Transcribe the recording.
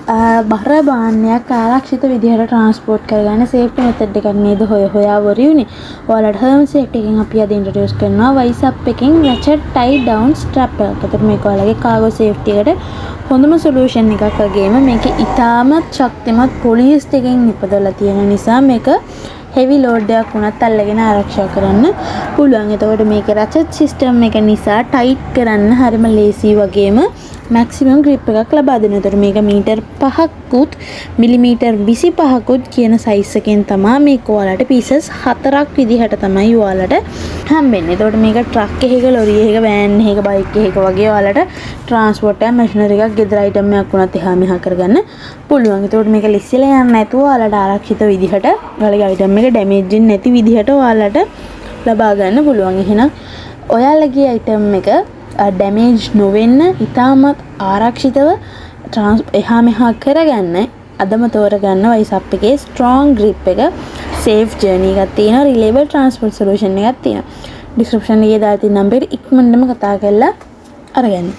බර භාණ්ඩයක් ආරක්ෂිත විදිහට ට්‍රාන්ස්පෝර්ට් කරගන්න සේෆ්ටි මෙතඩ් එකක් නේද හොයා වරියුනේ. ඔයාලට හර්ම් සේෆ්ටි එකෙන් අපි අද ඉන්ට්‍රොඩියුස් කරනවා වයිස් අප් එකෙන් රැචට් ටයි ඩවුන් ස්ට්‍රැප් එකක්. ඒතර මේක ඔයාලගේ කාගෝ සේෆ්ටි එකට හොඳම සොලියුෂන් එකක් වගේම මේක ඉතාමත් ශක්තිමත් පොලිස් එකෙන් නිපදවලා තියෙන නිසා මේක හෙවි ලෝඩ් එකක් වුණත් අල්ලගෙන ආරක්ෂා කරන්න පුළුවන්. එතකොට මේක රැචට් සිස්ටම් එක නිසා ටයිට් කරන්න හරිම ලේසි වගේම මැක්සිමම් ග්‍රිප් එකක් ලබා දෙනවා. එතකොට මේක මීටර් 5කුත් මිලිමීටර් 25කුත් කියන සයිස් එකෙන් තමයි මේක ඔයාලට පීසස් 4ක් විදිහට තමයි ඔයාලට හම්බෙන්නේ. එතකොට මේක ට්‍රක් එකක, ලොරි එකක, වෑන් එකක, බයික් එකක වගේ ඔයාලට ට්‍රාන්ස්පෝර්ට් එක මැෂිනරි එකක් ගෙදර අයිටම් එකක් වුණත් එහා මෙහා කරගන්න පුළුවන්. එතකොට මේක ලිස්සලා යන්න නැතුව ඔයාලට ආරක්ෂිත විදිහට ඔයාලගේ අයිටම් එක ඩැමේජ් වෙන්නේ නැති විදිහට ඔයාලට ලබා ගන්න පුළුවන්. එහෙනම් ඔයාලගේ අයිටම් එක ඩැමේජ් නොවෙන්න ඉතාමත් ආරක්ෂිතව එහා මෙහා කරගන්න අදම තෝරගන්න වයිස් අප් එකේ ස්ට්‍රෝං ග්‍රිප් එක සේෆ් ජර්නි එකක් තියෙනවා, රිලේබල් ට්‍රාන්ස්පෝර්ට් සොලියුෂන් එකක් තියෙනවා. ඩිස්ක්‍රිප්ෂන් එකේ දාලා තියෙන නම්බරෙට ඉක්මනටම කතා කරලා අරගන්න.